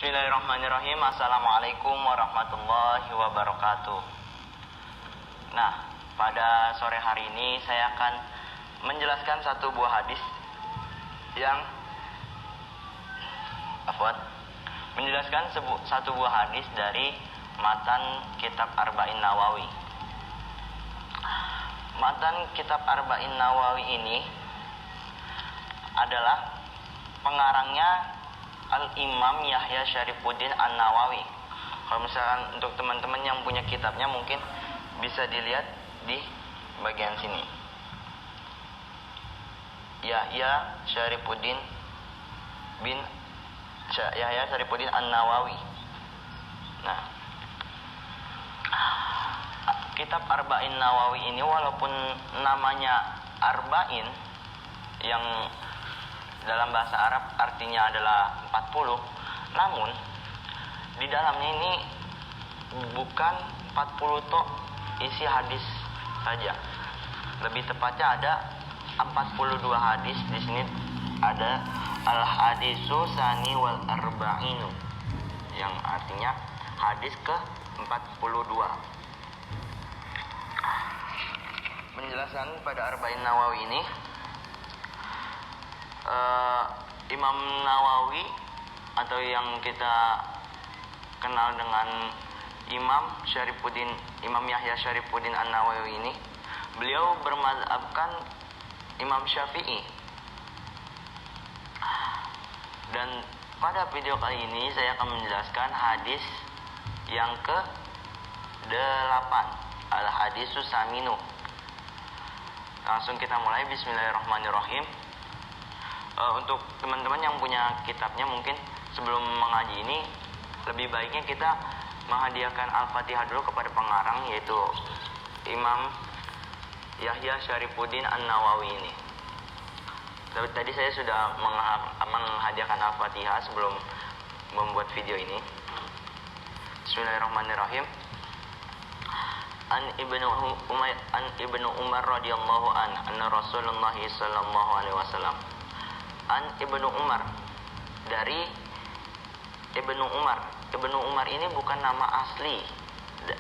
Bismillahirrahmanirrahim. Assalamualaikum warahmatullahi wabarakatuh. Nah, pada sore hari ini saya akan menjelaskan satu buah hadis yang satu buah hadis dari matan kitab Arba'in Nawawi. Matan kitab Arba'in Nawawi ini adalah pengarangnya Al-Imam Yahya Syarifuddin An-Nawawi. Kalau misalkan untuk teman-teman yang punya kitabnya mungkin bisa dilihat di bagian sini. Yahya Syarifuddin An-Nawawi. Nah, kitab Arba'in Nawawi ini walaupun namanya Arba'in yang dalam bahasa Arab artinya adalah 40, namun di dalamnya ini bukan 40 tok isi hadis saja. Lebih tepatnya ada 42 hadis. Di sini ada al-hadisu sani wal arba'inu, yang artinya hadis ke-42. Penjelasan pada Arba'in Nawawi ini, Imam Nawawi atau yang kita kenal dengan Imam Yahya Syarifuddin An-Nawawi ini, beliau bermadzhabkan Imam Syafi'i. Dan pada video kali ini saya akan menjelaskan hadis yang ke-8, al-hadisus saminu. Langsung kita mulai. Bismillahirrahmanirrahim. Untuk teman-teman yang punya kitabnya, mungkin sebelum mengaji ini lebih baiknya kita menghadiahkan Al-Fatihah dulu kepada pengarang, yaitu Imam Yahya Syarifuddin An-Nawawi ini. Tadi saya sudah menghadiahkan Al-Fatihah sebelum membuat video ini. Bismillahirrahmanirrahim. An Ibnu Umar radhiyallahu anna Rasulullah sallallahu alaihi wasallam. An Ibnu Umar, dari Ibnu Umar. Ibnu Umar ini bukan nama asli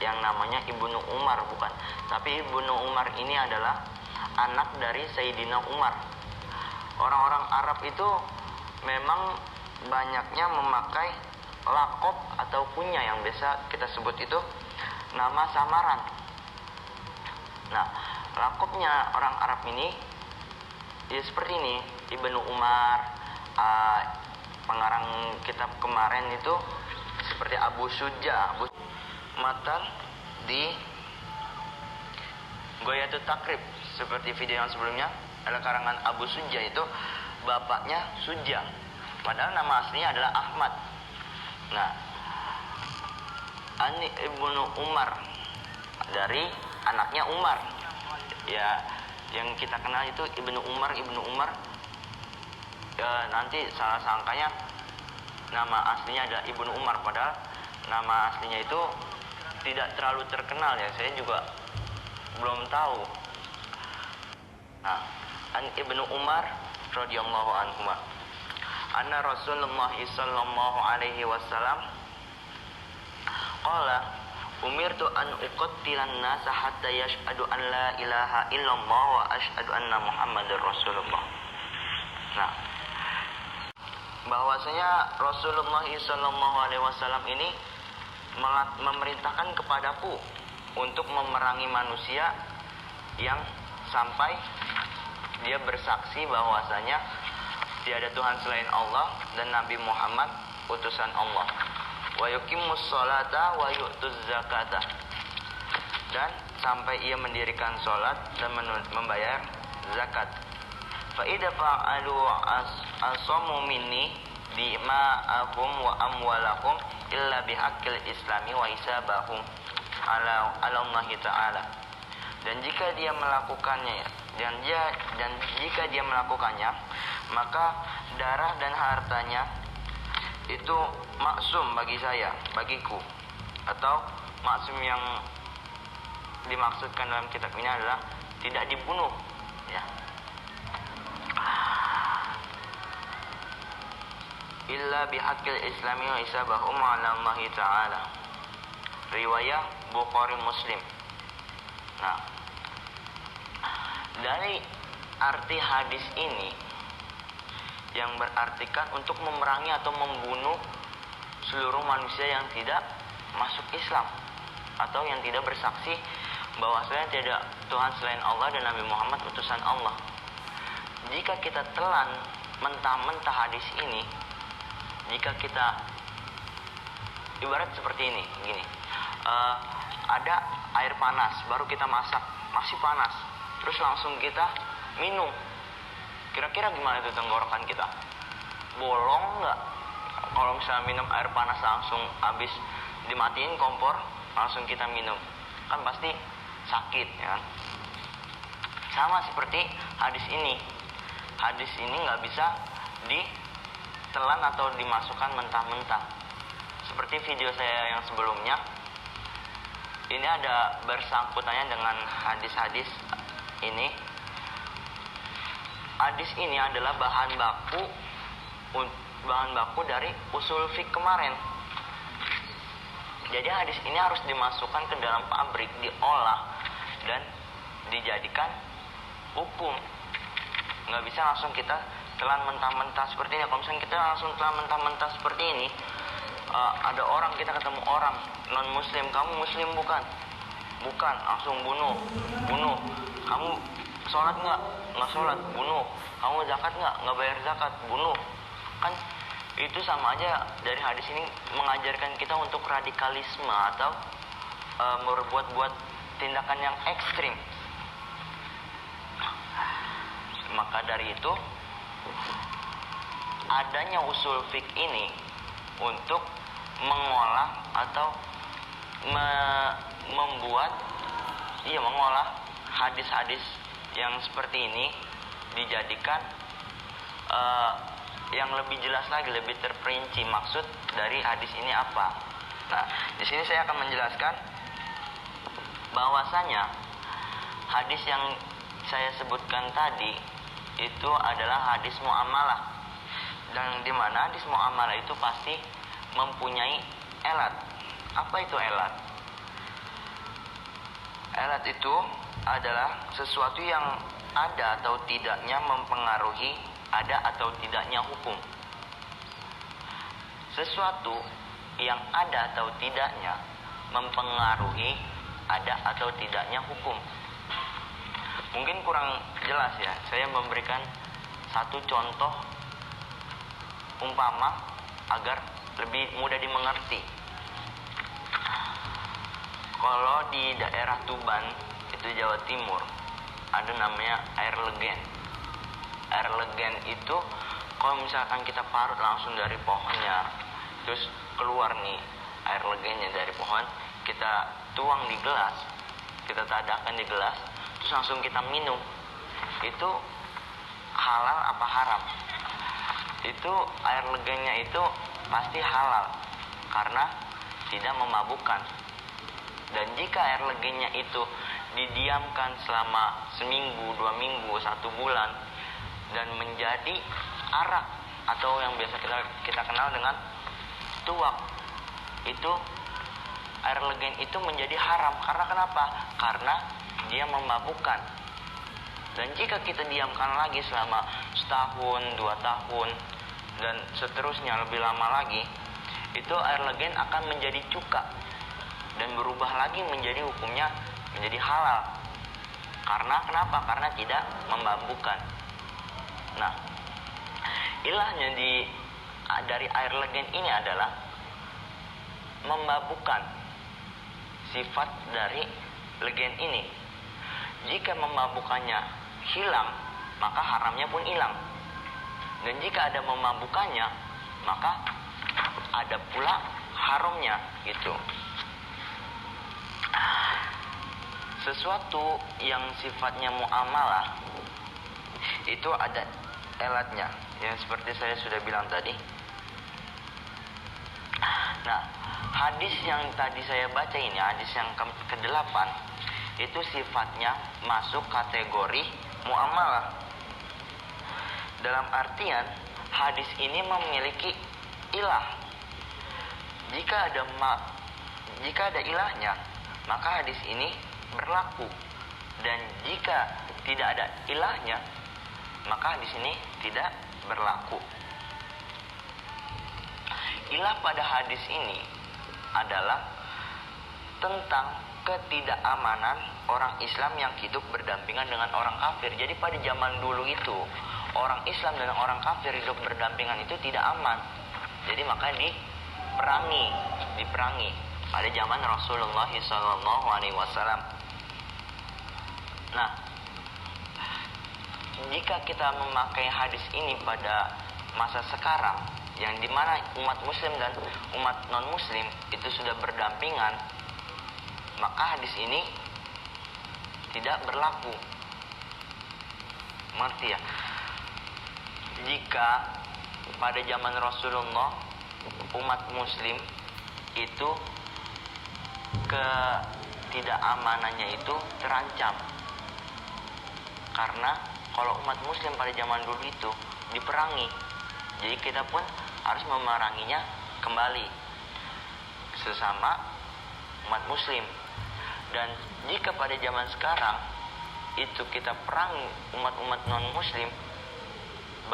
yang namanya Ibnu Umar, bukan. Tapi Ibnu Umar ini adalah anak dari Sayyidina Umar. Orang-orang Arab itu memang banyaknya memakai lakop atau kunya yang biasa kita sebut itu nama samaran. Nah, lakopnya orang Arab ini ya seperti ini. Ibnu Umar, pengarang kitab kemarin itu seperti Abu Suja. Matan di Ghoyatul Takrib, seperti video yang sebelumnya, adalah karangan Abu Suja, itu bapaknya Suja, padahal nama aslinya adalah Ahmad. Nah, Ani Ibnu Umar, dari anaknya Umar. Ya, yang kita kenal itu Ibnu Umar. Ya, nanti salah sangkanya nama aslinya adalah Ibnu Umar, padahal nama aslinya itu tidak terlalu terkenal ya, saya juga belum tahu. Nah, An Ibnu Umar radhiyallahu anhu, anna Rasulullah sallallahu alaihi wasallam qala umirtu an uqattilan nasa hatta yashhadu an la ilaha illallah wa ashhadu anna Muhammadar Rasulullah. Nah, bahwasanya Rasulullah sallallahu alaihi wasallam ini memerintahkan kepadaku untuk memerangi manusia yang sampai dia bersaksi bahwasanya tiada Tuhan selain Allah dan Nabi Muhammad utusan Allah. Wa yuqimus sholata wa yu'tuz zakata, dan sampai ia mendirikan sholat dan membayar zakat. Fa idza fa'alu asamu minni dima'ahum wa amwalahum illa bihaqqil islami wa hisabahum ala Allah Ta'ala. Dan jika dia melakukannya, jika dia melakukannya, maka darah dan hartanya itu maksum bagiku, atau maksum yang dimaksudkan dalam kitab ini adalah tidak dibunuh, ya. illa bihaqqil islami wa isabahum 'ala Allah Ta'ala. Riwayat Bukhari Muslim. Nah, dari arti hadis ini yang berartikan untuk memerangi atau membunuh seluruh manusia yang tidak masuk Islam atau yang tidak bersaksi bahwasanya tidak Tuhan selain Allah dan Nabi Muhammad utusan Allah. Jika kita telan mentah-mentah hadis ini, jika kita ibarat seperti ini, gini, ada air panas baru kita masak, masih panas, terus langsung kita minum, kira-kira gimana itu tenggorokan kita? Bolong nggak? Kalau misalnya minum air panas langsung habis dimatiin kompor langsung kita minum, kan pasti sakit, ya kan? Sama seperti hadis ini. Hadis ini nggak bisa ditelan atau dimasukkan mentah-mentah. Seperti video saya yang sebelumnya, ini ada bersangkutannya dengan hadis-hadis ini. Hadis ini adalah bahan baku dari usul fiqh kemarin. Jadi hadis ini harus dimasukkan ke dalam pabrik, diolah dan dijadikan hukum. Nggak bisa langsung kita telan mentah-mentah seperti ini. Kalau misalnya kita langsung telan mentah-mentah seperti ini, ada orang, kita ketemu orang non muslim, kamu muslim bukan? Bukan, langsung bunuh. Kamu sholat nggak sholat, bunuh. Kamu zakat nggak bayar zakat, bunuh. Kan itu sama aja. Dari hadis ini mengajarkan kita untuk radikalisme atau berbuat tindakan yang ekstrim. Maka dari itu adanya usul fiqh ini untuk mengolah atau mengolah hadis-hadis yang seperti ini dijadikan yang lebih jelas lagi, lebih terperinci maksud dari hadis ini apa. Nah, di sini saya akan menjelaskan bahwasanya hadis yang saya sebutkan tadi itu adalah hadis muamalah, dan di mana hadis muamalah itu pasti mempunyai elat. Apa itu elat? Elat itu adalah sesuatu yang ada atau tidaknya mempengaruhi ada atau tidaknya hukum. Sesuatu yang ada atau tidaknya mempengaruhi ada atau tidaknya hukum. Mungkin kurang jelas ya, saya memberikan satu contoh umpama agar lebih mudah dimengerti. Kalau di daerah Tuban, itu Jawa Timur, ada namanya air legen. Air legen itu kalau misalkan kita parut langsung dari pohonnya, terus keluar nih air legennya dari pohon, kita tuang di gelas, kita tadahkan di gelas, terus langsung kita minum, itu halal apa haram? Itu air legennya itu pasti halal karena tidak memabukkan. Dan jika air legennya itu didiamkan selama seminggu, 2 minggu, 1 bulan dan menjadi arak atau yang biasa kita kenal dengan tuak, itu air legen itu menjadi haram. Karena kenapa? Karena dia memabukkan. Dan jika kita diamkan lagi selama setahun, 2 tahun dan seterusnya lebih lama lagi, itu air legen akan menjadi cuka dan berubah lagi menjadi hukumnya menjadi halal. Karena kenapa? Karena tidak memabukkan. Nah, ilahnya dari air legen ini adalah memabukkan. Sifat dari legen ini, jika memabukkannya hilang, maka haramnya pun hilang. Dan jika ada memabukkannya, maka ada pula haramnya gitu. Sesuatu yang sifatnya muamalah itu ada elatnya, yang seperti saya sudah bilang tadi. Nah, hadis yang tadi saya baca ini, hadis yang ke-8, itu sifatnya masuk kategori muamalah. Dalam artian hadis ini memiliki ilah. Jika ada ilahnya, maka hadis ini berlaku. Dan jika tidak ada ilahnya, maka hadis ini tidak berlaku. Ilah pada hadis ini adalah tentang ketidakamanan orang Islam yang hidup berdampingan dengan orang kafir. Jadi pada zaman dulu itu, orang Islam dan orang kafir hidup berdampingan itu tidak aman. Jadi maka diperangi pada zaman Rasulullah SAW. Nah, jika kita memakai hadis ini pada masa sekarang, yang dimana umat muslim dan umat non muslim itu sudah berdampingan, maka hadis ini tidak berlaku. Mengerti ya? Jika pada zaman Rasulullah umat muslim itu ketidakamanannya itu terancam, karena kalau umat muslim pada zaman dulu itu diperangi, jadi kita pun harus memeranginya kembali sesama umat muslim. Dan jika pada zaman sekarang itu kita perangi umat-umat non muslim,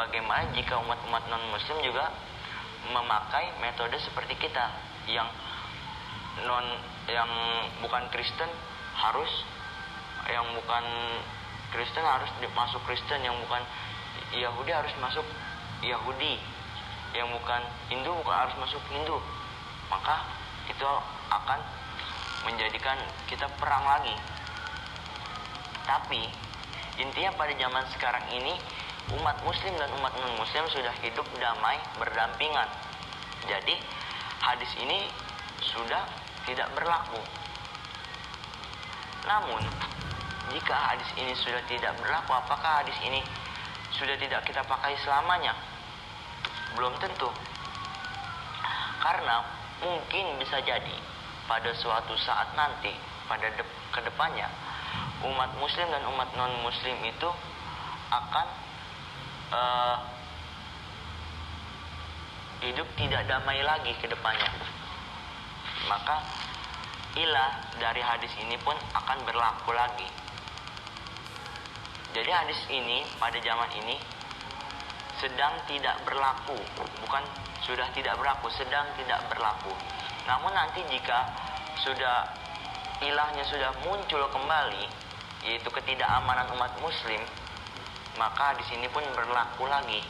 bagaimana jika umat-umat non muslim juga memakai metode seperti kita, yang bukan Kristen harus masuk Kristen, yang bukan Yahudi harus masuk Yahudi, yang bukan Hindu harus masuk Hindu. Maka itu akan menjadikan kita perang lagi. Tapi intinya pada zaman sekarang ini umat muslim dan umat non muslim sudah hidup damai berdampingan. Jadi hadis ini sudah tidak berlaku. Namun jika hadis ini sudah tidak berlaku, apakah hadis ini sudah tidak kita pakai selamanya? Belum tentu. Karena mungkin bisa jadi pada suatu saat nanti, pada kedepannya, umat muslim dan umat non muslim itu akan hidup tidak damai lagi ke depannya. Maka ilah dari hadis ini pun akan berlaku lagi. Jadi hadis ini pada zaman ini sedang tidak berlaku, bukan sudah tidak berlaku, sedang tidak berlaku. Namun nanti jika ilahnya sudah muncul kembali, yaitu ketidakamanan umat muslim, maka di sini pun berlaku lagi.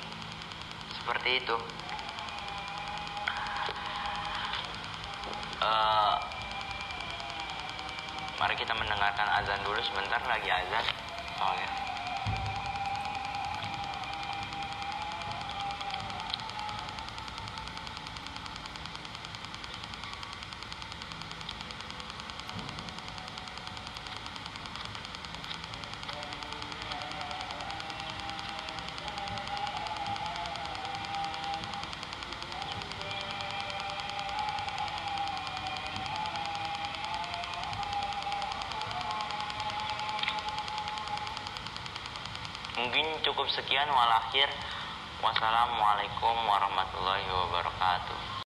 Seperti itu. Mari kita mendengarkan azan dulu sebentar, lagi azan soalnya. Mungkin cukup sekian, walakhir. Wassalamualaikum warahmatullahi wabarakatuh.